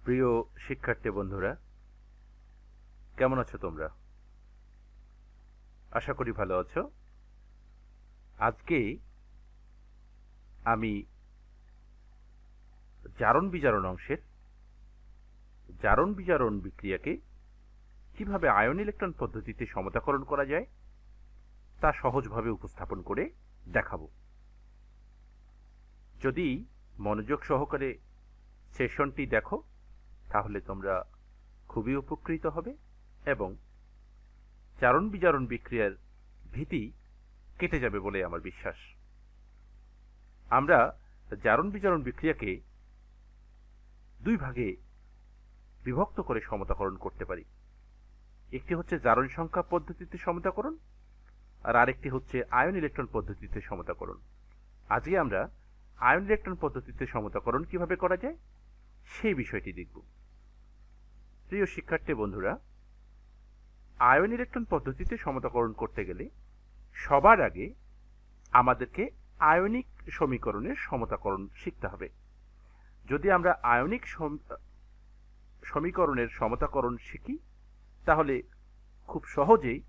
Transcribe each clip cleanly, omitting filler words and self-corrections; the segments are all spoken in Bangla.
প্রিয় শিক্ষার্থী বন্ধুরা, কেমন আছো তোমরা? আশা করি ভালো আছো। আজকে আমি জারণ বিজারণ অংশের জারণ বিজারণ বিক্রিয়াকে কিভাবে আয়ন ইলেকট্রন পদ্ধতিতে সমতাকরণ করা যায় তা সহজভাবে উপস্থাপন করে দেখাবো। যদি মনোযোগ সহকারে সেশনটি দেখো তাহলে তোমরা খুবই উপকৃত হবে এবং জারণ বিজারণ বিক্রিয়ার ভীতি কেটে যাবে বলে আমার বিশ্বাস। আমরা জারণ বিজারণ বিক্রিয়াকে দুই ভাগে বিভক্ত করে সমতাকরণ করতে পারি। একটি হচ্ছে জারণ সংখ্যা পদ্ধতিতে সমতাকরণ আর আরেকটি হচ্ছে আয়ন ইলেকট্রন পদ্ধতিতে সমতাকরণ। আজকে আমরা আয়ন ইলেকট্রন পদ্ধতিতে সমতাকরণ কিভাবে করা যায় সেই বিষয়টি দেখব। প্রিয় শিক্ষার্থী বন্ধুরা, আয়ন ইলেকট্রন পদ্ধতিতে সমতাকরণ করতে গেলে সবার আগে আমাদেরকে আয়নিক সমীকরণের সমতাকরণ শিখতে হবে। যদি আমরা আয়নিক সমীকরণের সমতাকরণ শিখি তাহলে খুব সহজেই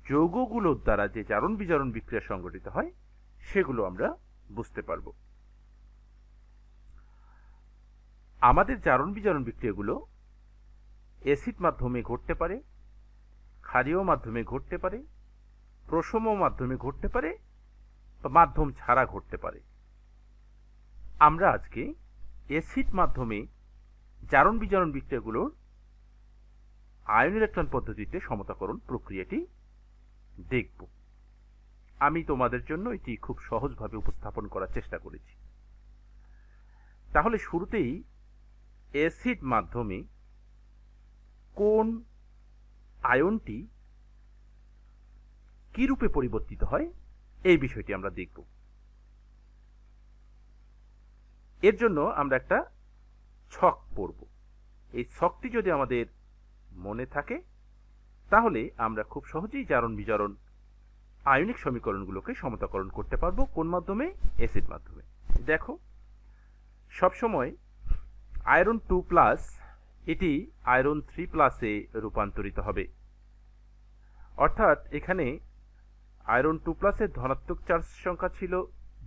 যৌগগুলোর দ্বারা যে জারণ বিজারণ বিক্রিয়া সংঘটিত হয় সেগুলো আমরা বুঝতে পারব। আমাদের জারণ বিজারণ বিক্রিয়াগুলো অ্যাসিড মাধ্যমে ঘটতে পারে, ক্ষারীয় মাধ্যমে ঘটতে পারে, প্রশম মাধ্যমে ঘটতে পারে বা মাধ্যম ছাড়া ঘটতে পারে। আমরা আজকে অ্যাসিড মাধ্যমে জারণ বিজারণ বিক্রিয়াগুলোর আয়ন ইলেকট্রন পদ্ধতিতে সমতাকরণ প্রক্রিয়াটি দেখব। আমি তোমাদের জন্য এটি খুব সহজভাবে উপস্থাপন করার চেষ্টা করেছি। তাহলে শুরুতেই অ্যাসিড মাধ্যমে কোন আয়নটি কি রূপে পরিবর্তিত হয় এই বিষয়টি আমরা দেখব। এর জন্য আমরা একটা ছক পড়ব। এই ছকটি যদি আমাদের মনে থাকে তাহলে আমরা খুব সহজেই জারণ বিজারণ আয়নিক সমীকরণগুলোকে সমতাকরণ করতে পারবো। কোন মাধ্যমে? অ্যাসিড মাধ্যমে। দেখো, সবসময় আয়রন 2+ এটি আয়রন 3+ রূপান্তরিত হবে। অর্থাৎ এখানে আয়রন 2+ এর ধনাত্মক চার্জ সংখ্যা ছিল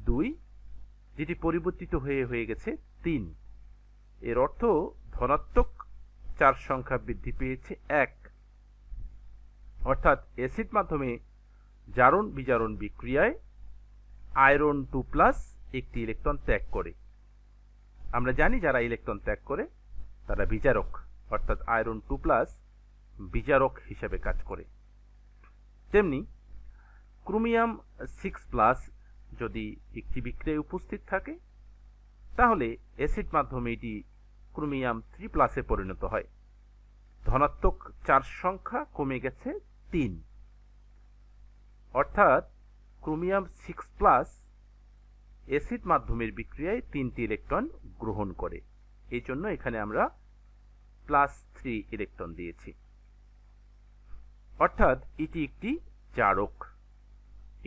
2, যেটি পরিবর্তিত হয়ে গেছে 3। এর অর্থ ধনাত্মক চার্জ সংখ্যা বৃদ্ধি পেয়েছে 1। অর্থাৎ অ্যাসিড মাধ্যমে জারণ বিজারণ বিক্রিয়ায় আয়রন 2+ একটি ইলেকট্রন ত্যাগ করে। আমরা জানি যারা ইলেকট্রন ত্যাগ করে তারা বিজারক, অর্থাৎ আয়রন 2+ বিজারক হিসেবে কাজ করে। তেমনি ক্রোমিয়াম 6+ যদি একটি বিক্রিয়ায় উপস্থিত থাকে তাহলে অ্যাসিড মাধ্যমে এটি ক্রোমিয়াম 3+ এ পরিণত হয়। ধনাত্মক চার্জ সংখ্যা কমে গেছে 3। অর্থাৎ ক্রোমিয়াম 6+ অ্যাসিড মাধ্যমের বিক্রিয়ায় 3টি ইলেকট্রন গ্রহণ করে। এই জন্য এখানে আমরা +3 ইলেকট্রন দিয়েছি। অর্থাৎ এটি একটি জারক,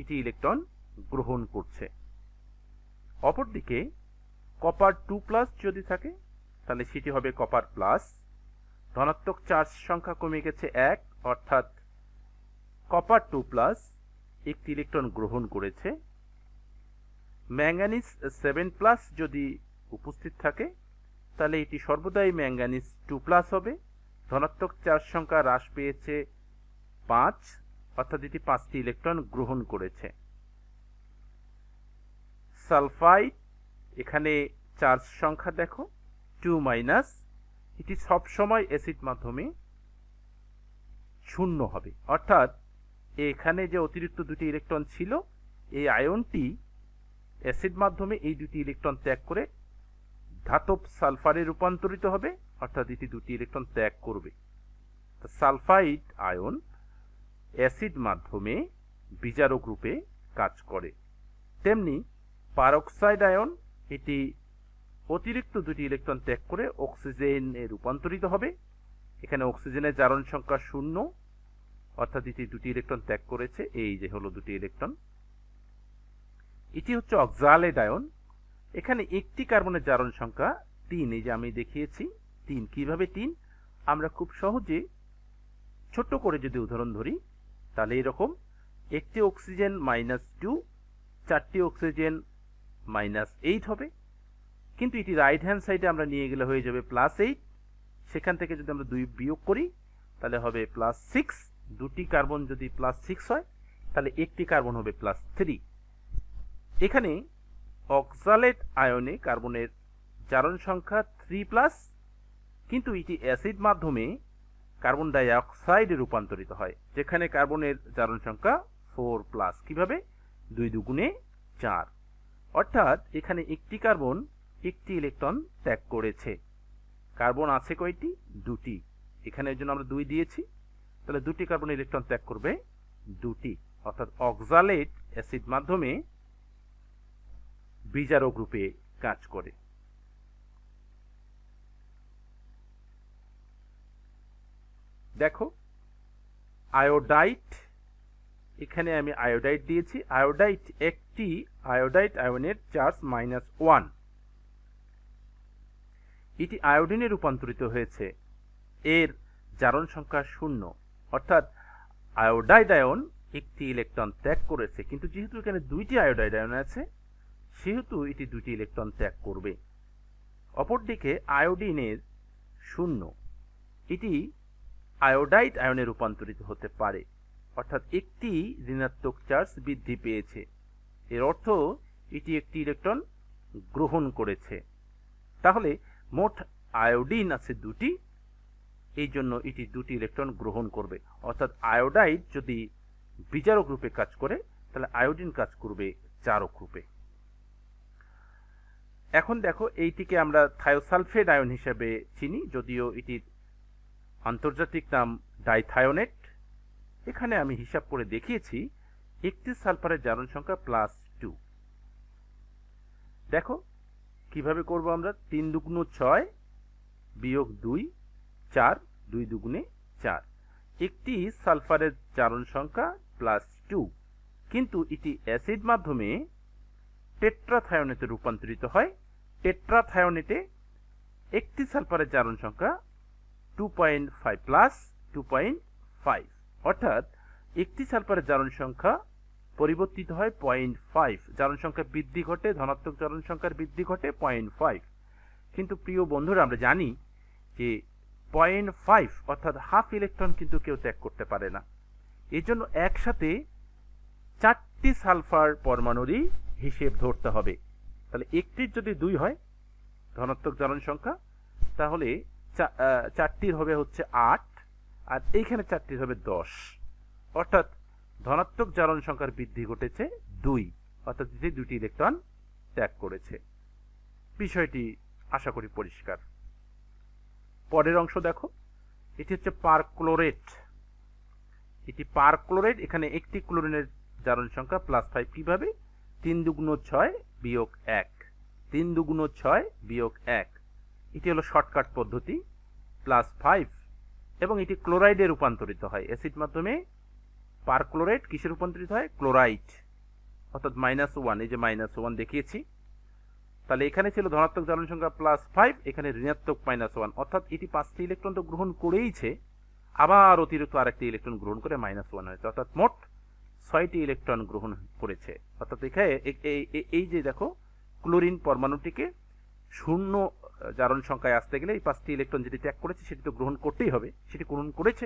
এটি ইলেকট্রন গ্রহণ করছে। অপরদিকে কপার 2+ যদি থাকে তাহলে সেটি হবে কপার প্লাস। ধনাত্মক চার্জ সংখ্যা কমে গেছে 1, অর্থাৎ কপার 2+ একটি ইলেকট্রন গ্রহণ করেছে। ম্যাঙ্গানিজ 7+ যদি উপস্থিত থাকে তাহলে এটি সর্বদাই ম্যাঙ্গানিজ 2+ হবে। ধনাত্মক চার্জ সংখ্যা হ্রাস পেয়েছে 5, অর্থাৎ এটি 5টি ইলেকট্রন গ্রহণ করেছে। সালফাইড, এখানে চার্জ সংখ্যা দেখো 2-, এটি সবসময় অ্যাসিড মাধ্যমে 0 হবে। অর্থাৎ এখানে যে অতিরিক্ত দুটি ইলেকট্রন ছিল এই আয়নটি অ্যাসিড মাধ্যমে এই দুটি ইলেকট্রন ত্যাগ করে ধাতব সালফারে রূপান্তরিত হবে, অর্থাৎ এটি দুটি ইলেকট্রন ত্যাগ করবে। সালফাইড আয়ন অ্যাসিড মাধ্যমে বিজারক রূপে কাজ করে। তেমনি পারক্সাইড আয়ন, এটি অতিরিক্ত দুটি ইলেকট্রন ত্যাগ করে অক্সিজেনে রূপান্তরিত হবে। এখানে অক্সিজেনের জারণ সংখ্যা 0, অর্থাৎ এটি দুটি ইলেকট্রন ত্যাগ করেছে। এই যে হলো দুটি ইলেকট্রন। এটি হচ্ছে অক্সালেট আয়ন, এখানে একটি কার্বনের জারণ সংখ্যা 3, এই যে আমি দেখিয়েছি 3। কিভাবে 3? আমরা খুব সহজে ছোট করে যদি উদাহরণ ধরি তাহলে এরকম, একটি অক্সিজেন -2, 4টি অক্সিজেন -8 হবে, কিন্তু এটি রাইট হ্যান্ড সাইডে আমরা নিয়ে গেলে হয়ে যাবে +8। সেখান থেকে যদি আমরা 2 বিয়োগ করি তাহলে হবে +6। দুটি কার্বন যদি +6 হয় তাহলে একটি কার্বন হবে +3। এখানে অক্সালেট আয়নে কার্বনের জারণ সংখ্যা 3+, কিন্তু এটি অ্যাসিড মাধ্যমে কার্বন ডাই অক্সাইডে রূপান্তরিত হয়, যেখানে কার্বনের জারণ সংখ্যা 4+। কিভাবে? 2 দুগুণে 4, অর্থাৎ এখানে একটি কার্বন একটি ইলেকট্রন ত্যাগ করেছে। কার্বন আছে কয়টি? 2টি। এখানে এর জন্য আমরা 2 দিয়েছি, তাহলে 2টি কার্বন ইলেকট্রন ত্যাগ করবে 2টি, অর্থাৎ অক্সালেট অ্যাসিড মাধ্যমে বিজারক রূপে কাজ করে। দেখো আয়োডাইট, এখানে আমি আয়োডাইট দিয়েছি। আয়োডাইট একটি আয়োডাইট আয়নের চার্জ -1, এটি আয়োডিনে রূপান্তরিত হয়েছে, এর জারণ সংখ্যা 0, অর্থাৎ আয়োডাইড আয়ন একটি ইলেকট্রন ত্যাগ করেছে, কিন্তু যেহেতু এখানে 2টি আয়োডাইড আয়ন আছে সেহেতু এটি 2টি ইলেকট্রন ত্যাগ করবে। অপরদিকে আয়োডিনের 0, এটি আয়োডাইড আয়নে রূপান্তরিত হতে পারে, অর্থাৎ একটি ঋণাত্মক চার্জ বৃদ্ধি পেয়েছে, এর অর্থ এটি একটি ইলেকট্রন গ্রহণ করেছে। তাহলে মোট আয়োডিন আছে 2টি, এই জন্য এটি 2টি ইলেকট্রন গ্রহণ করবে, অর্থাৎ আয়োডাইড যদি বিজারক রূপে কাজ করে তাহলে আয়োডিন কাজ করবে জারক রূপে। এখন দেখো এইটিকে আমরা থায়োসালফেট আয়ন হিসেবে চিনি, যদিও এটির আন্তর্জাতিক নাম ডাইথায়োনেট। এখানে আমি হিসাব করে দেখিয়েছি একটি সালফারের জারণ সংখ্যা +2। দেখো কিভাবে করব আমরা, 3 দুগুণ 6 বিয়োগ 2 4, 2 দুগুণে 4। একটি সালফারের জারণ সংখ্যা +2, কিন্তু এটি অ্যাসিড মাধ্যমে টেট্রাথায়োনেটে রূপান্তরিত হয়। টেট্রাথায়োনেটে একটি সালফারের জারণ সংখ্যা 2.5 2.5, অর্থাৎ একটি সালফারের জারণ সংখ্যা পরিবর্তিত হয় 0.5, জারণ সংখ্যা বৃদ্ধি ঘটে, ধনাত্মক জারণ সংখ্যার বৃদ্ধি ঘটে 0.5। কিন্তু প্রিয় বন্ধুরা আমরা জানি যে 0.5 অর্থাৎ হাফ ইলেকট্রন কিন্তু কেউ ত্যাগ করতে পারে না, এই জন্য একসাথে 4টি সালফার পরমাণুরই হিসেব ধরতে হবে। তাহলে একটির যদি 2 হয় ধনাত্মক জারণ সংখ্যা, তাহলে 4টির হবে হচ্ছে 8, আর এইখানে 4টির হবে 10, অর্থাৎ ধনাত্মক জারণ সংখ্যার বৃদ্ধি ঘটেছে 2, অর্থাৎ এটি 2টি ইলেকট্রন ত্যাগ করেছে। বিষয়টি আশা করি পরিষ্কার। পরের অংশ দেখো, এটি হচ্ছে পারক্লোরেট। এটি পারক্লোরেট, এখানে একটি ক্লোরিনের জারণ সংখ্যা +5। কিভাবে? 3 দুগুণ 6 বিয়োগ 1, 3 দুগুণ 6 বিয়োগ 1, এটি হলো শর্টকাট পদ্ধতি, +5, এবং এটি ক্লোরাইডে রূপান্তরিত হয়। অ্যাসিড মাধ্যমে পারক্লোরেট কিসে রূপান্তরিত হয়? ক্লোরাইড, অর্থাৎ -1, এই যে -1 দেখিয়েছি। তাহলে এখানে ছিল ধনাত্মক জারণ সংখ্যা +5, এখানে ঋণাত্মক -1, অর্থাৎ এটি 5টি ইলেকট্রন তো গ্রহণ করেইছে, আবার অতিরিক্ত আরেকটি ইলেকট্রন গ্রহণ করে -1 হয়েছে, অর্থাৎ মোট 6টি ইলেকট্রন গ্রহণ করেছে। অর্থাৎ এখানে এই যে দেখো ক্লোরিন পরমাণুটিকে 0 জারণ সংখ্যায় আসতে গেলে এই 5টি ইলেকট্রন যেটি ত্যাগ করেছে সেটি তো গ্রহণ করতেই হবে, সেটি গ্রহণ করেছে,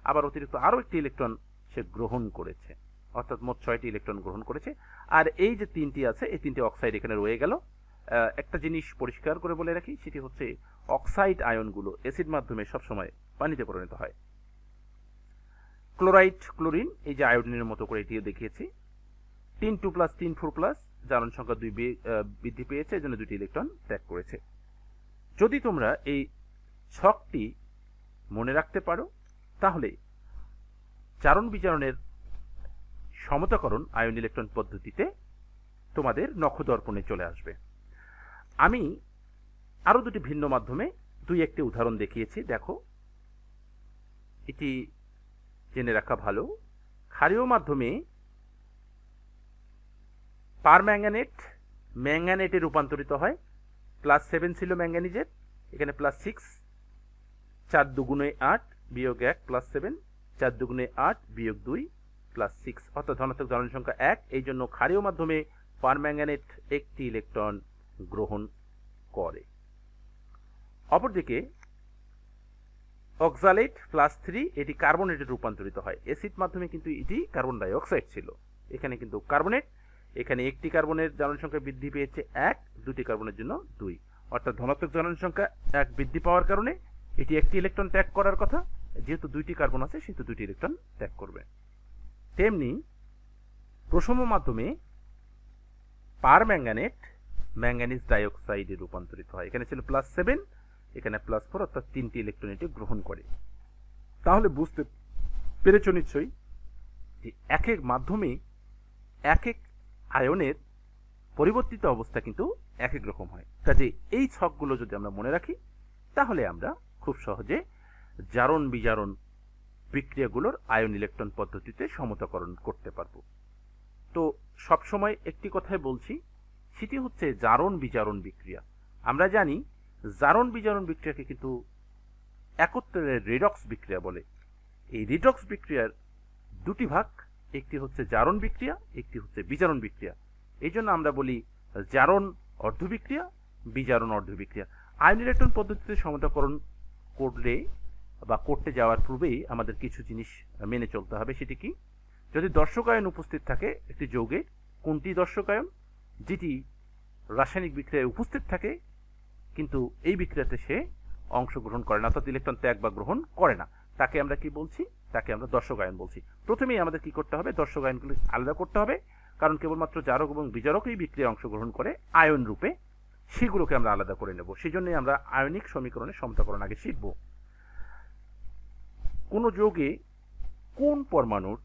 আবার অতিরিক্ত আরও একটি ইলেকট্রন সে গ্রহণ করেছে, অর্থাৎ মোট 6টি ইলেকট্রন গ্রহণ করেছে। আর এই যে 3টি আছে, এই 3টি অক্সাইড এখানে রয়ে গেল। একটা জিনিস পরিষ্কার করে বলে রাখি, সেটি হচ্ছে অক্সাইড আয়নগুলো অ্যাসিড মাধ্যমে সবসময় পানিতে পরিণত হয়। ক্লোরাইড, ক্লোরিন, এই যে আয়োডিনের মতো করে এটিও দেখিয়েছি। 3 2 + 3 4+, জারণ সংখ্যা 2 বৃদ্ধি পেয়েছে, এজন্য 2টি ইলেকট্রন ত্যাগ করেছে। যদি তোমরা এই ছকটি মনে রাখতে পারো তাহলে চারণ বিজারণের সমতাকরণ আয়ন ইলেকট্রন পদ্ধতিতে তোমাদের নখদর্পণে চলে আসবে। আমি আরো 2টি ভিন্ন মাধ্যমে 2-1টি উদাহরণ দেখিয়েছি। দেখো এটি জেনে রাখা ভালো, ক্ষারীয় মাধ্যমে পারম্যাঙ্গানেট ম্যাঙ্গানেটে রূপান্তরিত হয়। +7 ছিল ম্যাঙ্গানিজের, এখানে +6, 4 দুগুণে 8 বিয়োগ 1 প্লাস 7, 4 দুগুণে 8 বিয়োগ 2 প্লাস 6, অর্থাৎ ধনাত্মক জারণ সংখ্যা 1। এই জন্য ক্ষারীয় মাধ্যমে পারম্যাঙ্গানেট একটি ইলেকট্রন গ্রহণ করে। অপরদিকে অক্সালেট প্লাস 3 এটি কার্বনেটে রূপান্তরিত হয়। অ্যাসিড মাধ্যমে কিন্তু এটি কার্বন ডাই অক্সাইড ছিল, এখানে কিন্তু কার্বনেট। এখানে একটি কার্বনের জারণ সংখ্যা বৃদ্ধি পেয়েছে 1, দুটি কার্বনের জন্য 2, অর্থাৎ ধনাত্মক জারণ সংখ্যা 1 বৃদ্ধি পাওয়ার কারণে এটি একটি ইলেকট্রন ত্যাগ করার কথা, যেহেতু দুইটি কার্বন আছে সেহেতু দুটি ইলেকট্রন ত্যাগ করবে। তেমনি প্রসম মাধ্যমে পারম্যাঙ্গানেট ম্যাঙ্গানিজ ডাইঅক্সাইডে রূপান্তরিত হয়। এখানে ছিল প্লাস 7, এখানে প্লাস 4, অর্থাৎ 3টি ইলেকট্রন এটি গ্রহণ করে। তাহলে বুঝতে পেরেছ নিশ্চয়ই যে এক এক মাধ্যমে এক এক আয়নের পরিবর্তিত অবস্থা কিন্তু এক এক রকম হয়। কাজে এই ছকগুলো যদি আমরা মনে রাখি তাহলে আমরা খুব সহজে জারণ বিজারণ বিক্রিয়াগুলোর আয়ন ইলেকট্রন পদ্ধতিতে সমতাকরণ করতে পারবো। তো সবসময় একটি কথাই বলছি, সেটি হচ্ছে জারণ বিজারণ বিক্রিয়া। আমরা জানি জারণ বিজারণ বিক্রিয়াকে কিন্তু একত্রে রিডক্স বিক্রিয়া বলে। এই রিডক্স বিক্রিয়ার দুটি ভাগ, একটি হচ্ছে জারণ বিক্রিয়া, একটি হচ্ছে বিজারণ বিক্রিয়া। এই জন্য আমরা বলি জারণ অর্ধ বিক্রিয়া, বিজারণ অর্ধ বিক্রিয়া। আয়ন ইলেকট্রন পদ্ধতিতে সমতাকরণ করলে বা করতে যাওয়ার পূর্বেই আমাদের কিছু জিনিস মেনে চলতে হবে। সেটি কি? যদি দর্শক আয়ন উপস্থিত থাকে একটি যৌগের, কোনটি দর্শক আয়ন? যেটি রাসায়নিক বিক্রিয়ায় উপস্থিত থাকে কিন্তু এই বিক্রিয়াতে সে অংশগ্রহণ করে না, অর্থাৎ ইলেকট্রন ত্যাগ বা গ্রহণ করে না, তাকে আমরা কি বলছি? তাকে আমরা দর্শক আয়ন বলছি। প্রথমেই আমাদের কি করতে হবে? দর্শক আয়নগুলি আলাদা করতে হবে, কারণ কেবলমাত্র জারক এবং বিজারক এই বিক্রিয়ায় অংশগ্রহণ করে আয়ন রূপে, সেগুলোকে আমরা আলাদা করে নেব। সেই জন্যই আমরা আয়নিক সমীকরণের সমতাকরণ আগে শিখব। কোন যৌগে কোন পরমাণুর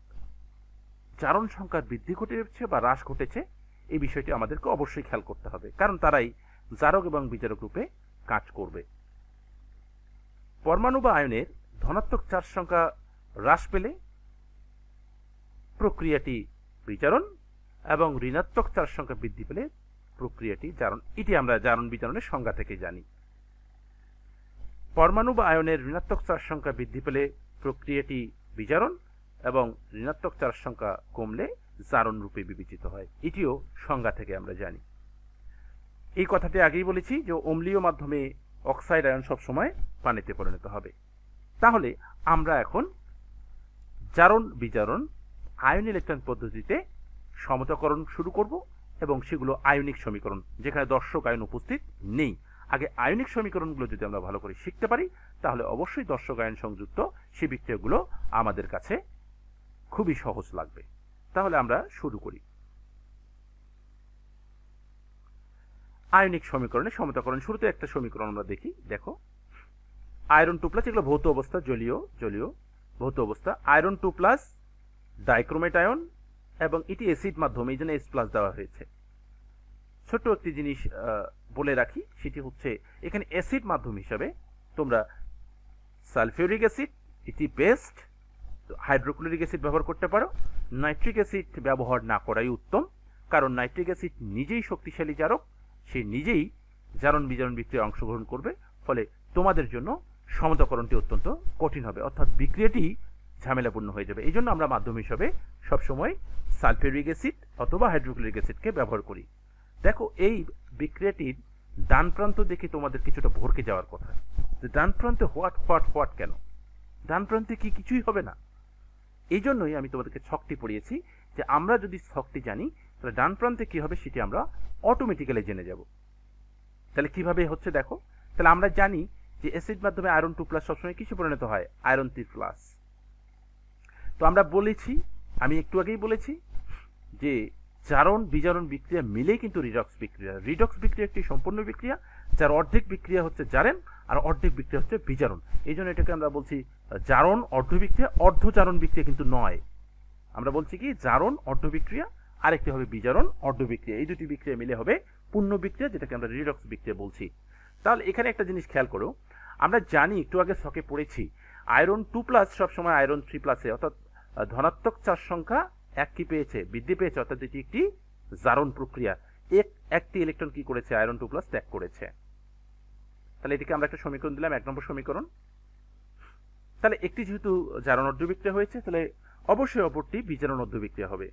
জারণ সংখ্যার বৃদ্ধি ঘটেছে বা হ্রাস ঘটেছে এই বিষয়টি আমাদেরকে অবশ্যই খেয়াল করতে হবে, কারণ তারাই জারক এবং বিজারক রূপে কাজ করবে। পরমাণু বা আয়নের ধনাত্মক চার্জ সংখ্যা হ্রাস পেলে প্রক্রিয়াটি বিজারণ এবং ঋণাত্মক চার্জ সংখ্যা বৃদ্ধি পেলে প্রক্রিয়াটি জারণ। এটি আমরা জারণ বিজারণের সংজ্ঞা থেকে জানি। পরমাণু বা আয়নের ঋণাত্মক চার্জ সংখ্যা বৃদ্ধি পেলে প্রক্রিয়াটি বিজারণ এবং ঋণাত্মক চার্জ সংখ্যা কমলে জারণ রূপে বিবেচিত হয়, এটিও সংজ্ঞা থেকে আমরা জানি। এই কথাটি আগেই বলেছি যে অম্লীয় মাধ্যমে অক্সাইড আয়ন সবসময় পানিতে পরিণত হবে। তাহলে আমরা এখন জারণ বিজারণ আয়ন ইলেকট্রন পদ্ধতিতে সমতাকরণ শুরু করব এবং সেগুলো আয়নিক সমীকরণ, যেখানে দর্শক আয়ন উপস্থিত নেই। আগে আয়নিক সমীকরণগুলো যদি আমরা ভালো করে শিখতে পারি তাহলে অবশ্যই দর্শক আয়ন সংযুক্ত সে বিক্রিয়াগুলো আমাদের কাছে খুবই সহজ লাগবে। তাহলে আমরা শুরু করি। আয়নিক সমীকরণে সমতাকরণ। শুরুতে একটা সমীকরণ আমরা দেখি। দেখো, আয়রন 2+, এগুলো ভৌত অবস্থা, জলীয় ভৌত অবস্থা। আয়রন 2+ ডাইক্রোমেট আয়ন এবং এটি অ্যাসিড মাধ্যমে, এই জন্য H+ দেওয়া হয়েছে। ছোট্ট একটি জিনিস বলে রাখি, সেটি হচ্ছে এখানে অ্যাসিড মাধ্যম হিসাবে তোমরা সালফিউরিক অ্যাসিড, এটি বেস্ট, হাইড্রোক্লোরিক অ্যাসিড ব্যবহার করতে পারো। নাইট্রিক অ্যাসিড ব্যবহার না করাই উত্তম, কারণ নাইট্রিক অ্যাসিড নিজেই শক্তিশালী জারক, সে নিজেই জারণ বিজারণ বিক্রিয়ায় অংশগ্রহণ করবে, ফলে তোমাদের জন্য সমতাকরণটি অত্যন্ত কঠিন হবে, অর্থাৎ বিক্রিয়াটি ঝামেলাপূর্ণ হয়ে যাবে। এই জন্য আমরা মাধ্যম হিসাবে সবসময় সালফিউরিক অ্যাসিড অথবা হাইড্রোক্লোরিক অ্যাসিডকে ব্যবহার করি। দেখো, এই বিক্রিয়াটির ডান প্রান্ত দেখে তোমাদের কিছুটা ভরকে যাওয়ার কথা, যে ডান প্রান্তে হোয়াট কেন? ডান প্রান্তে কি কিছুই হবে না? এই জন্যই আমি তোমাদেরকে ছকটি পড়িয়েছি, যে আমরা যদি ছকটি জানি তাহলে ডান প্রান্তে কি হবে সেটি আমরা অটোমেটিক্যালি জেনে যাব। তাহলে কিভাবে হচ্ছে দেখো, তাহলে আমরা জানি যে অ্যাসিড মাধ্যমে আয়রন 2+ সবসময় কিছু পরিণত হয়? আয়রন 3+। তো আমরা বলেছি, আমি একটু আগেই বলেছি যে জারণ বিজারণ বিক্রিয়া মিলেই কিন্তু রিডক্স বিক্রিয়া। রিডক্স বিক্রিয়া একটি সম্পূর্ণ বিক্রিয়া, যার অর্ধেক বিক্রিয়া হচ্ছে জারণ আর অর্ধেক বিক্রিয়া হচ্ছে বিজারণ। এই জন্য এটাকে আমরা বলছি জারণ অর্ধ বিক্রিয়া। অর্ধ জারণ বিক্রিয়া কিন্তু নয়, আমরা বলছি কি জারণ অর্ধ বিক্রিয়া, আরেকটি হবে বিজারণ অর্ধ বিক্রিয়া। এই দুটি বিক্রিয়া মিলে হবে পূর্ণ বিক্রিয়া, যেটাকে আমরা রিডক্স বিক্রিয়া বলছি। তাহলে এখানে একটা জিনিস খেয়াল করো, আমরা জানি, একটু আগে ছকে পড়েছি, আয়রন 2+ সবসময় আয়রন 3+, অর্থাৎ ধনাত্মক চার্জ সংখ্যা 1 কি পেয়েছে? বৃদ্ধি পেয়েছে, অর্থাৎ এটি একটি জারণ প্রক্রিয়া। একটি ইলেকট্রন কি করেছে? আয়রন 2+ ত্যাগ করেছে। তাহলে এটিকে আমরা একটা সমীকরণ দিলাম, 1 নম্বর সমীকরণ। তাহলে একটি যেহেতু জারণ অর্ধবিক্রিয়া হয়েছে, তাহলে অবশ্যই অপরটি বিজারণ অর্ধবিক্রিয়া হবে।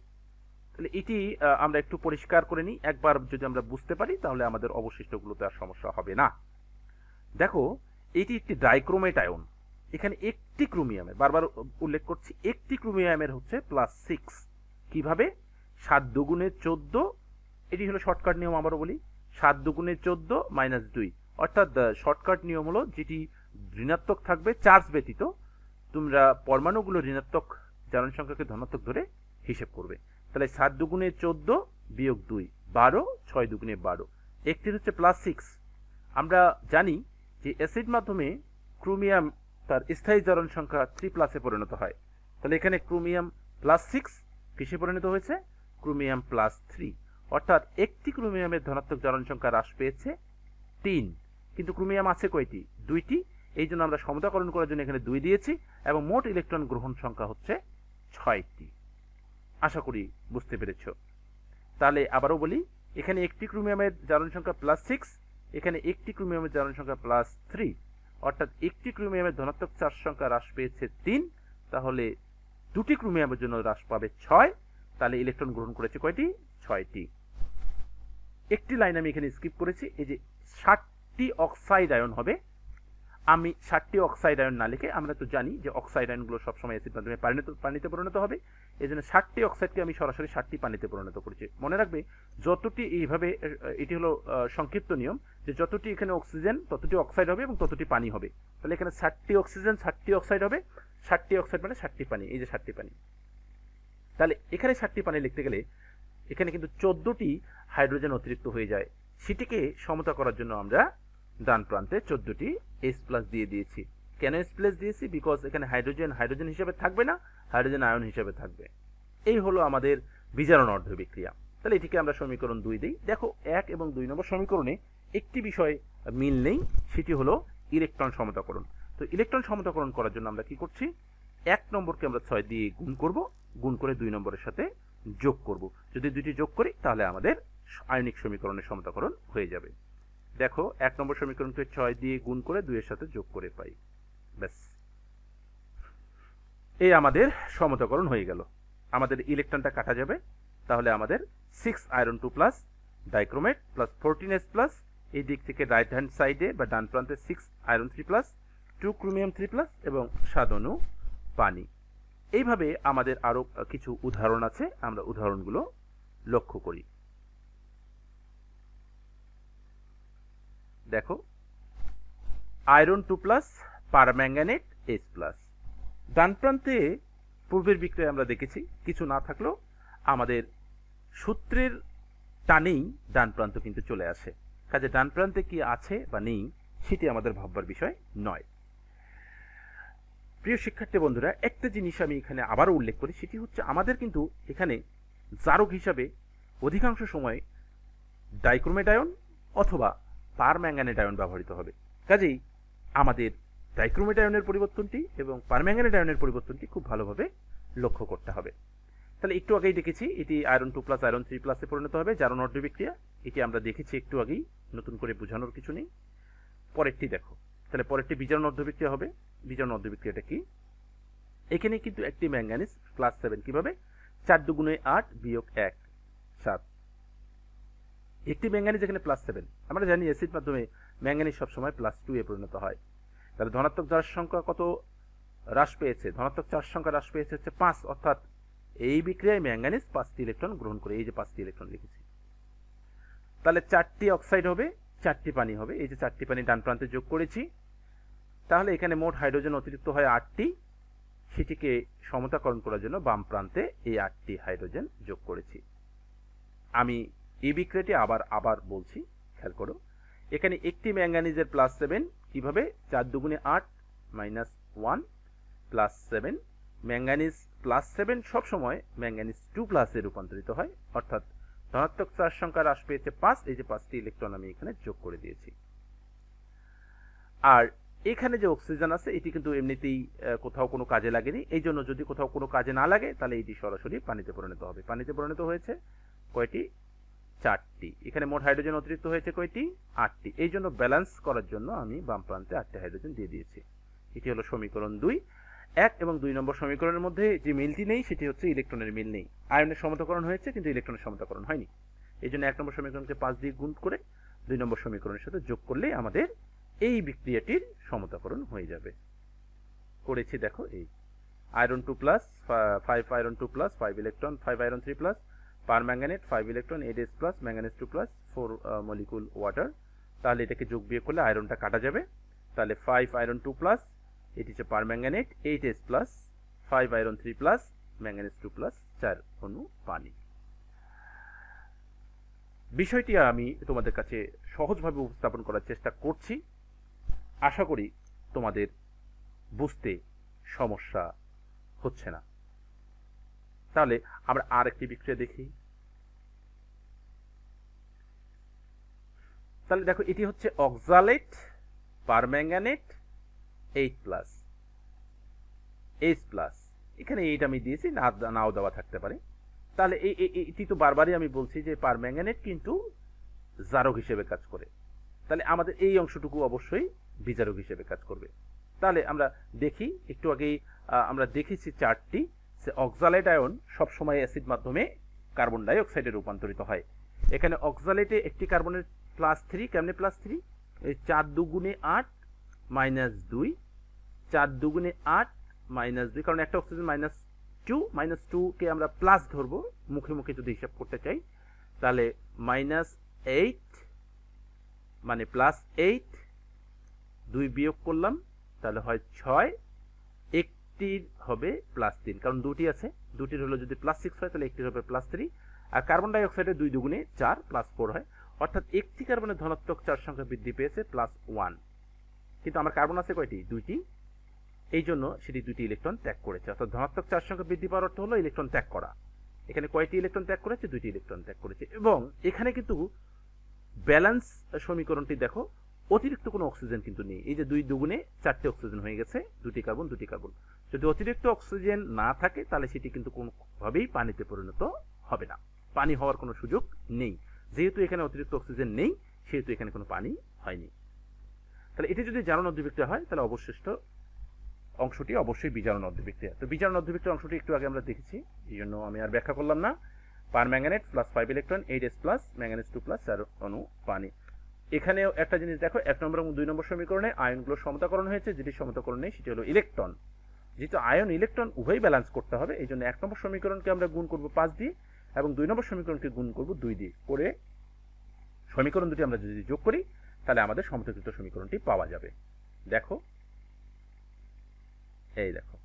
তাহলে এটি আমরা একটু পরিষ্কার করে নিই। একবার যদি আমরা বুঝতে পারি তাহলে আমাদের অবশিষ্টগুলোতে আর সমস্যা হবে না। দেখো, এটি একটি ডাইক্রোমেট আয়ন। এখানে একটি ক্রোমিয়ামের, বারবার উল্লেখ করছি, একটি ক্রোমিয়ামের হচ্ছে +6। কিভাবে? 7 দুগুণে 14, এটি হলো শর্টকাট নিয়ম। আবারও বলি, 7 দুগুণে 14 - 2, অর্থাৎ শর্টকাট নিয়ম হলো যেটি ঋণাত্মক থাকবে চার্জ ব্যতীত, তোমরা পরমাণুগুলো ঋণাত্মক জারণ সংখ্যাকে ধনাত্মক ধরে হিসেব করবে। তাহলে 7 দুগুণে 14 বিয়োগ 2, 12, 6 দুগুণে 12, একটির হচ্ছে +6। আমরা জানি যে অ্যাসিড মাধ্যমে ক্রোমিয়াম তার স্থায়ী জারণ সংখ্যা 3+ পরিণত হয়। তাহলে এখানে ক্রোমিয়াম +6 কিসে পরিণত হয়েছে? ক্রোমিয়াম +3, অর্থাৎ একটি ক্রোমিয়ামের ধনাত্মক জারণ সংখ্যা হ্রাস পেয়েছে 3, কিন্তু ক্রোমিয়াম আছে কয়টি? 2টি। এই জন্য আমরা সমতাকরণ করার জন্য এখানে 2 দিয়েছি, এবং মোট ইলেকট্রন গ্রহণ সংখ্যা হচ্ছে 6টি। আশা করি বুঝতে পেরেছ। তাহলে আবারও বলি, এখানে একটি ক্রোমিয়ামের জারণ সংখ্যা +6, এখানে একটি ক্রোমিয়ামের জারণ সংখ্যা +3, অর্থাৎ একটি ক্রোমিয়ামের ধনাত্মক চার্জ সংখ্যা হ্রাস পেয়েছে 3, তাহলে দুটি ক্রোমিয়ামের জন্য হ্রাস পাবে 6, তাহলে ইলেকট্রন গ্রহণ করেছে কয়টি? 6টি। একটি লাইন আমি এখানে স্কিপ করেছি, এই যে 7টি অক্সাইড আয়ন হবে। আমি 7টি অক্সাইড আয়ন না লিখে, আমরা তো জানি যে অক্সাইড আয়নগুলো সবসময় অ্যাসিড মাধ্যমে পানিতে পরিণত হবে, এই জন্য 7টি অক্সাইডকে আমি সরাসরি 7টি পানিতে পরিণত করেছি। মনে রাখবে, যতটি এইভাবে, এটি হলো সংক্ষিপ্ত নিয়ম, যে যতটি এখানে অক্সিজেন ততটি অক্সাইড হবে এবং ততটি পানি হবে। তাহলে এখানে 7টি অক্সিজেন 7টি অক্সাইড হবে, 7টি অক্সাইড মানে 7টি পানি, এই যে 7টি পানি। তাহলে এখানে 7টি পানি লিখতে গেলে এখানে কিন্তু 14টি হাইড্রোজেন অতিরিক্ত হয়ে যায়। সেটিকে সমতা করার জন্য আমরা ডান প্রান্তে 14টি H+ দিয়ে দিয়েছি। কেন H+ দিয়েছি? বিকজ এখানে হাইড্রোজেন হিসেবে থাকবে না, হাইড্রোজেন আয়ন হিসেবে থাকবে। এই হলো আমাদের বিজারণ অর্ধবিক্রিয়া। তাহলে এটিকে আমরা সমীকরণ 2 দিই। দেখো, 1 এবং 2 নম্বর সমীকরণে একটি বিষয় মিল নেই, সেটি হলো ইলেকট্রন সমতাকরণ। তো ইলেকট্রন সমতাকরণ করার জন্য আমরা কি করছি? 1 নম্বরকে আমরা 6 দিয়ে গুণ করব, গুণ করে 2 নম্বরের সাথে যোগ করব। যদি দুটি যোগ করি তাহলে আমাদের আয়নিক সমীকরণের সমতাকরণ হয়ে যাবে। দেখো, 1 নম্বর সমীকরণকে 6 দিয়ে গুণ করে 2 এর সাথে যোগ করে পাই। ব্যাস, এই আমাদের সমতাকরণ হয়ে গেল। আমাদের ইলেকট্রনটা কাটা যাবে, তাহলে আমাদের 6 আয়রন 2+ ডাইক্রোমেট প্লাস 14H+, এই দিক থেকে রাইট হ্যান্ড সাইডে বা ডান প্রান্তে 6 আয়রন 3+, 2 ক্রোমিয়াম 3+, এবং 7 অণু পানি। এইভাবে আমাদের আরো কিছু উদাহরণ আছে, আমরা উদাহরণগুলো লক্ষ্য করি। দেখো, আয়রন 2+ পারম্যাঙ্গানেট H+। ডান প্রান্তে পূর্বের বিক্রিয়া আমরা দেখেছি, কিছু না থাকলেও আমাদের সূত্রের টানেই ডান প্রান্ত কিন্তু চলে আসে। কাজে ডান প্রান্তে কি আছে বা নেই সেটি আমাদের ভাববার বিষয় নয়। প্রিয় শিক্ষার্থী বন্ধুরা, একটা জিনিস আমি এখানে আবারও উল্লেখ করি, সেটি হচ্ছে আমাদের কিন্তু এখানে জারক হিসাবে অধিকাংশ সময় ডাইক্রোমেট আয়ন অথবা পারম্যাঙ্গানেট আয়ন ব্যবহৃত হবে। কাজেই আমাদের ডাইক্রোমেট আয়নের পরিবর্তনটি এবং পারম্যাঙ্গানেট আয়নের পরিবর্তনটি খুব ভালোভাবে লক্ষ্য করতে হবে। তাহলে একটু আগেই দেখেছি এটি আয়রন 2+ আয়রন 3+ এ পরিণত হবে, জারণ অর্ধবিক্রিয়া। এটি আমরা দেখেছি একটু আগেই, নতুন করে বোঝানোর কিছু নেই। পরেরটি দেখো, তাহলে পরেরটি বিজারণ অর্ধবিক্রিয়া হবে। বিজারণ অর্ধবিক্রিয়াটা কি? এখানে কিন্তু একটি ম্যাঙ্গানিজ +7, কিভাবে? 4 দুগুণে 8 বিয়োগ 1, 7। একটি ম্যাঙ্গানিজ এখানে +7। আমরা জানি অ্যাসিড মাধ্যমে ম্যাঙ্গানিজ সবসময় +2 এ পরিণত হয়। তাহলে ধনাত্মক চার্জ সংখ্যা কত হ্রাস পেয়েছে? ধনাত্মক চার্জ সংখ্যা হ্রাস পেয়েছে হচ্ছে 5, অর্থাৎ এই বিক্রিয়ায় ম্যাঙ্গানিজ 5টি ইলেকট্রন গ্রহণ করে, এই যে 5টি ইলেকট্রন লিখেছি। তাহলে 4টি অক্সাইড হবে, 4টি পানি হবে, এই যে 4টি পানি ডান প্রান্তে যোগ করেছি। তাহলে এখানে মোট হাইড্রোজেন অতিরিক্ত হয় 8টি, সেটিকে সমতাকরণ করার জন্য বাম প্রান্তে এই 8টি হাইড্রোজেন যোগ করেছি। আমি এই বিক্রিয়াটি আবার বলছি, খেয়াল করো। এখানে একটি ম্যাঙ্গানিজের +7, কিভাবে? 4 দুগুণে 8 -1 +7। ম্যাঙ্গানিজ +7 সবসময় ম্যাঙ্গানিজ 2+ এ রূপান্তরিত হয়, অর্থাৎ ধনাত্মক চার্জ সংখ্যা হ্রাস পেয়েছে 5, এই যে 5টি ইলেকট্রন আমি এখানে যোগ করে দিয়েছি। আর এখানে যে অক্সিজেন আছে এটি কিন্তু এমনিতেই কোথাও কোনো কাজে লাগেনি, এই জন্য যদি কোথাও কোনো কাজে না লাগে তাহলে এটি সরাসরি পানিতে পরিণত হবে। পানিতে পরিণত হয়েছে কয়টি? 4টি। এখানে মোট হাইড্রোজেন অতিরিক্ত হয়েছে কয়টি? 8টি। এই জন্য ব্যালেন্স করার জন্য আমি বাম প্রান্তে 8টি হাইড্রোজেন দিয়ে দিয়েছি। এটি হলো সমীকরণ 2। 1 এবং 2 নম্বর সমীকরণের মধ্যে যে মিলটি নেই সেটি হচ্ছে ইলেকট্রনের মিল নেই। আয়নের সমতাকরণ হয়েছে কিন্তু ইলেকট্রনের সমতাকরণ হয়নি। এই জন্য 1 নম্বর সমীকরণকে 5 দিয়ে গুণ করে 2 নম্বর সমীকরণের সাথে যোগ করলে আমাদের এই বিক্রিয়াটির সমতাকরণ হয়ে যাবে। করেছি দেখো, এই iron 2 plus 5 iron 2 plus 5 electron 5 iron 3 plus permanganate 5 electron 8s plus manganese 2 plus 4 molecule water. তাহলে এটাকে যোগ বিয়োগ করলে আয়রনটা কাটা যাবে। তাহলে 5 আয়রন 2 প্লাস, এটি হচ্ছে permanganate 8s plus 5 iron 3 plus manganese 2 plus 4 অণু পানি। বিষয়টি আমি তোমাদের কাছে সহজভাবে উপস্থাপন করার চেষ্টা করছি। আশা করি তোমাদের বুঝতে সমস্যা হচ্ছে না। তাহলে আমরা আর একটি বিক্রিয়া দেখি। তাহলে দেখো, এটি হচ্ছে oxalate permanganate 8 plus H plus, এখানে 8 আমি দিয়েছি, নাও দেওয়া থাকতে পারে। তাহলে এটি তো বারবারই আমি বলছি যে পারম্যাঙ্গানেট কিন্তু জারক হিসেবে কাজ করে, তাহলে আমাদের এই অংশটুকু অবশ্যই বিজারক হিসেবে কাজ করবে। তাহলে আমরা দেখি, একটু আগেই আমরা দেখেছি চার্টটি, যে অক্সালেট আয়ন সবসময় অ্যাসিড মাধ্যমে কার্বন ডাই অক্সাইডে রূপান্তরিত হয়। এখানে অক্সালেটে একটি কার্বনের +3, কেমনে +3? এই 4 দুগুণে 8 মাইনাস 2, 4 দুগুণে 8 মাইনাস 2, কারণ একটা অক্সিজেন -2 কে আমরা প্লাস ধরবো মুখে মুখে যদি হিসাব করতে চাই। তাহলে -8 মানে +8, 2 বিয়োগ করলাম তাহলে হয় 6, একটির হবে +3, কারণ দুটি আছে, দুটির হলো যদি +6 হয় তাহলে একটির হবে +3। আর কার্বন ডাই অক্সাইডে 2 দুগুণে 4 +4 হয়, অর্থাৎ একটি কার্বনের ধনাত্মক চার্জ সংখ্যা বৃদ্ধি পেয়েছে +1, কিন্তু আমার কার্বন আছে কয়টি? 2টি, এই জন্য সেটি 2টি ইলেকট্রন ত্যাগ করেছে। অর্থাৎ ধনাত্মক চার্জ সংখ্যা বৃদ্ধি পাওয়ার অর্থ হলো ইলেকট্রন ত্যাগ করা। এখানে কয়টি ইলেকট্রন ত্যাগ করেছে? 2টি ইলেকট্রন ত্যাগ করেছে। এবং এখানে কিন্তু ব্যালেন্স সমীকরণটি দেখো, অতিরিক্ত কোনো অক্সিজেন কিন্তু নেই। এই যে 2 দুগুণে 4টে অক্সিজেন হয়ে গেছে, 2টি কার্বন 2টি কার্বন। যদি অতিরিক্ত অক্সিজেন না থাকে তাহলে সেটি কিন্তু কোনোভাবেই পানিতে পরিণত হবে না, পানি হওয়ার কোনো সুযোগ নেই। যেহেতু এখানে অতিরিক্ত অক্সিজেন নেই সেহেতু এখানে কোনো পানি হয়নি। তাহলে এটি যদি জারণ অধিবিক্রিয়া হয় তাহলে অবশিষ্ট অংশটি অবশ্যই বিজারণ অধিবিক্রিয়া। তো বিজারণ অধিবিক্রিয়া অংশটি একটু আগে আমরা দেখেছি, এই জন্য আমি আর ব্যাখ্যা করলাম না। Permanganate +5 electron 8s plus manganese 2 plus 4 অণু পানি। এখানেও একটা জিনিস দেখো, 1 নম্বর এবং 2 নম্বর সমীকরণে আয়নগুলোর সমতাকরণ হয়েছে, যেটি সমতাকরণ নেই সেটি হলো ইলেকট্রন। যেহেতু আয়ন ইলেকট্রন উভয় ব্যালেন্স করতে হবে, এই জন্য 1 নম্বর সমীকরণকে আমরা গুণ করব 5 দিয়ে এবং 2 নম্বর সমীকরণকে গুণ করব 2 দিয়ে, করে সমীকরণ দুটি আমরা যদি যোগ করি তাহলে আমাদের সমতাকৃত সমীকরণটি পাওয়া যাবে। দেখো, এই দেখো,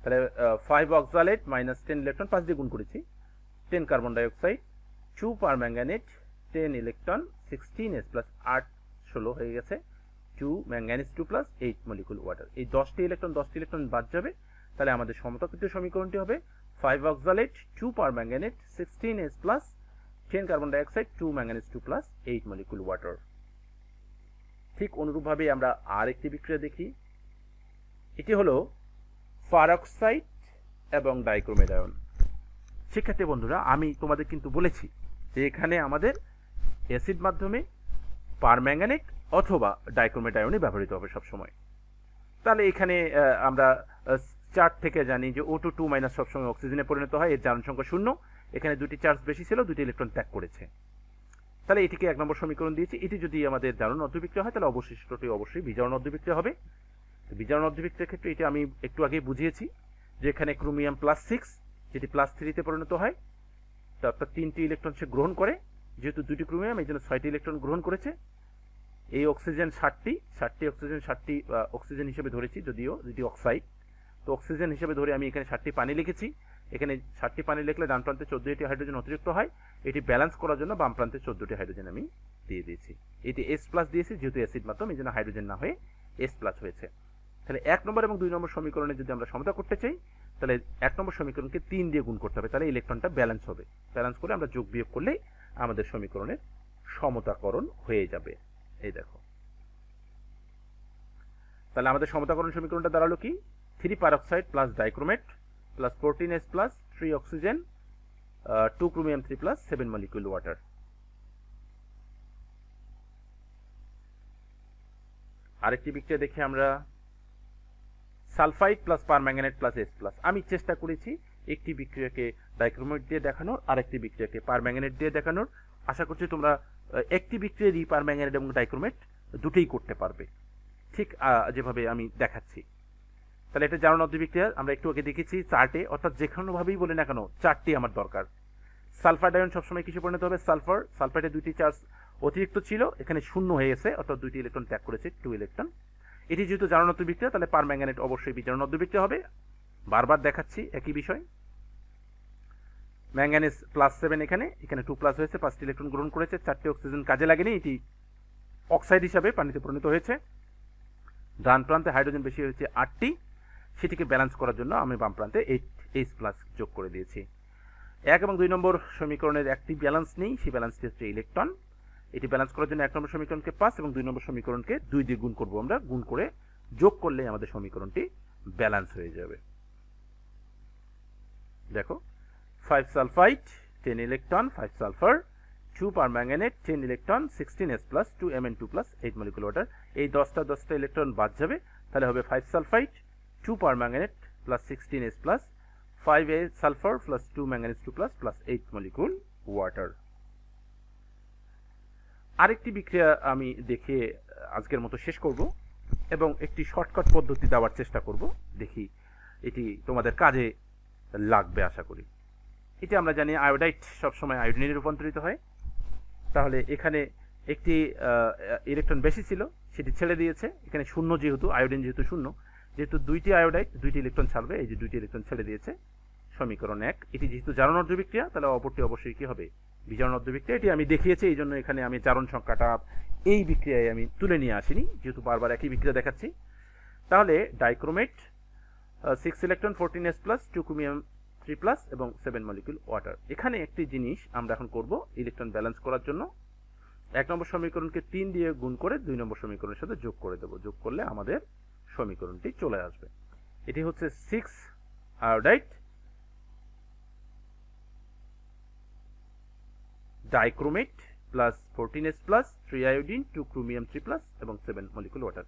তাহলে 5 অক্সালেট -10 ইলেকট্রন 5 দিয়ে গুণ করেছি, 10 কার্বন ডাই অক্সাইড 2 পারম্যাঙ্গানেট 10 ইলেকট্রন 16s প্লাস 8 16 হয়ে গেছে, 2 ম্যাঙ্গানিজ 2 প্লাস 8 মলিকুল ওয়াটার। এই 10টি ইলেকট্রন বাদ যাবে, তাহলে আমাদের সমতাকৃত সমীকরণটি হবে 5 oxalate 2 permanganate 16s plus 10 carbon ডাই অক্সাইড 2 ম্যাঙ্গানিজ 2 প্লাস 8 মলিকুল ওয়াটার। ঠিক অনুরূপভাবে আমরা আরেকটি বিক্রিয়া দেখি। এটি হলো পারঅক্সাইড এবং ডাইক্রোমেট আয়ন। শিক্ষার্থী বন্ধুরা, আমি তোমাদের কিন্তু বলেছি যে এখানে আমাদের অ্যাসিড মাধ্যমে পারম্যাঙ্গানেট অথবা ডাইক্রোমেট আয়নই ব্যবহৃত হবে সবসময়। তাহলে এখানে আমরা চার্ট থেকে জানি যে O2 2- সবসময় অক্সিজেনে পরিণত হয়, এর জারণ সংখ্যা 0। এখানে 2টি চার্জ বেশি ছিল, 2টি ইলেকট্রন ত্যাগ করেছে। তাহলে এটিকে 1 নম্বর সমীকরণ দিয়েছি। এটি যদি আমাদের জারণ অর্ধবিক্রিয়া হয় তাহলে অবশিষ্টটি অবশ্যই বিজারণ অর্ধবিক্রিয়া হবে। বিজারণ অর্ধবিক্রিয়ার ক্ষেত্রে এটি আমি একটু আগে বুঝিয়েছি যে এখানে ক্রোমিয়াম +6 যেটি +3 পরিণত হয়, অর্থাৎ 3টি ইলেকট্রন সে গ্রহণ করে, যেহেতু 2টি ক্রোমিয়াম এই জন্য 6টি ইলেকট্রন গ্রহণ করেছে। এই অক্সিজেন 60টি অক্সিজেন 60টি অক্সিজেন হিসেবে ধরেছি, যদিও যেটি অক্সাইড, তো অক্সিজেন হিসেবে ধরে আমি এখানে 60টি পানি লিখেছি। এখানে 60টি পানি লিখলে ডান প্রান্তে 14টি হাইড্রোজেন অতিরিক্ত হয়, এটি ব্যালেন্স করার জন্য বাম প্রান্তে 14টি হাইড্রোজেন আমি দিয়ে দিয়েছি। এটি S+ দিয়েছি, যেহেতু অ্যাসিড মাধ্যম এই জন্য হাইড্রোজেন না হয়ে S+ হয়েছে। তাহলে 1 নম্বর এবং 2 নম্বর সমীকরণে যদি আমরা সমতা করতে চাই তাহলে 1 নম্বর সমীকরণকে 3 দিয়ে গুণ করতে হবে, তাহলে ইলেকট্রনটা ব্যালেন্স হবে। ব্যালেন্স করে আমরা যোগ বিয়োগ করলেই আমাদের সমীকরণের সমতাকরণ হয়ে যাবে। এই দেখো, তাহলে আমাদের সমতাকরণ সমীকরণটা দাঁড়ালো কি? 3 peroxide plus dichromate plus 14s plus 3 oxygen 2 chromium 3 plus 7 molecule water. আরেকটি বিক্রিয়া দেখি আমরা। Sulphide plus permanganate plus S plus. আমি চেষ্টা করেছি একটি বিক্রিয়াকে ডাইক্রোমেট দিয়ে দেখানোর, আরেকটি বিক্রিয়াকে পারম্যাঙ্গানেট দিয়ে দেখানোর। আশা করছি তোমরা একটি বিক্রিয়ারই পারম্যাঙ্গানেট এবং ডাইক্রোমেট দুটোই করতে পারবে, ঠিক যেভাবে আমি দেখাচ্ছি। তাহলে এটা জারণ অর্ধবিক্রিয়া আমরা একটু আগে দেখেছি চার্টে, অর্থাৎ যেখানেভাবেই বলে না কেন চারটি আমার দরকার। সালফাইড আয়ন সবসময় কিছু পরিণত হবে সালফার। সালফাইডে দুইটি চার্জ অতিরিক্ত ছিল, এখানে শূন্য হয়ে গেছে, অর্থাৎ দুইটি ইলেকট্রন ত্যাগ করেছে, 2 ইলেকট্রন। এটি যেহেতু জারণ অর্ধবিক্রিয়া তাহলে পারম্যাঙ্গানেট অবশ্যই বিজারণ অর্ধবিক্রিয়া হবে। বারবার দেখাচ্ছি একই বিষয়। ম্যাঙ্গানিজ +7 এখানে 2 প্লাস হয়েছে, 5টি ইলেকট্রন গ্রহণ করেছে, 4টি অক্সিজেন কাজে লাগেনি, এটি অক্সাইড হিসাবে পানিতে পরিণত হয়েছে। ডান প্রান্তে হাইড্রোজেন বেশি হয়েছে 8টি, সেটিকে ব্যালেন্স করার জন্য আমি বাম প্রান্তে H+ যোগ করে দিয়েছি। 1 এবং 2 নম্বর সমীকরণের একটি ব্যালেন্স নেই, সেই ব্যালেন্সটি হচ্ছে ইলেকট্রন। এটি ব্যালেন্স করার জন্য 1 নম্বর সমীকরণকে 5 এবং 2 নম্বর সমীকরণকে 2 দিয়ে গুণ করব আমরা। গুণ করে যোগ করলে আমাদের সমীকরণটি ব্যালেন্স হয়ে যাবে। দেখো 5 sulphide 10 electron, 5 sulphur, 2 permanganate 10 electron, 16s+, 2 Mn2+, 8 molecule water. এই 10টা ইলেকট্রন বাদ যাবে, তাহলে হবে 5 sulphide 2 permanganate plus 16s+, 5a sulphur plus 2 manganese 2+ plus 8 molecule water. আরেকটি বিক্রিয়া আমি দেখে আজকের মতো শেষ করব এবং একটি শর্টকাট পদ্ধতি দেওয়ার চেষ্টা করব, দেখি এটি তোমাদের কাজে লাগবে আশা করি। এটি আমরা জানি আয়োডাইড সবসময় আয়োডিনে রূপান্তরিত হয়। তাহলে এখানে একটি ইলেকট্রন বেশি ছিল, সেটি ছেড়ে দিয়েছে। এখানে শূন্য, যেহেতু আয়োডিন যেহেতু শূন্য, যেহেতু দুইটি আয়োডাইড 2টি ইলেকট্রন ছাড়বে, এই যে 2টি ইলেকট্রন ছেড়ে দিয়েছে। সমীকরণ 1। এটি যেহেতু জারণ অর্ধবিক্রিয়া তাহলে অপরটি অবশ্যই কি হবে, বিজারণ অর্ধবিক্রিয়া। এটি আমি দেখিয়েছি, এই জন্য এখানে আমি জারণ সংখ্যাটা এই বিক্রিয়ায় আমি তুলে নিয়ে আসিনি, যেহেতু বারবার একই বিক্রিয়া দেখাচ্ছি। তাহলে ডাইক্রোমেট 6 ইলেকট্রন, 14s+, 2 ক্রোমিয়াম 3+ এবং 7 মলিকুল ওয়াটার। এখানে একটি জিনিস আমরা এখন করব ইলেকট্রন ব্যালেন্স করার জন্য। 1 নম্বর সমীকরণকে 3 দিয়ে গুণ করে 2 নম্বর সমীকরণের সাথে যোগ করে দেব। যোগ করলে আমাদের সমীকরণটি চলে আসবে। এটি হচ্ছে 6 iodide dichromate plus 14s+, 3 iodine, 2 chromium 3+ এবং 7 মলিকুল ওয়াটার।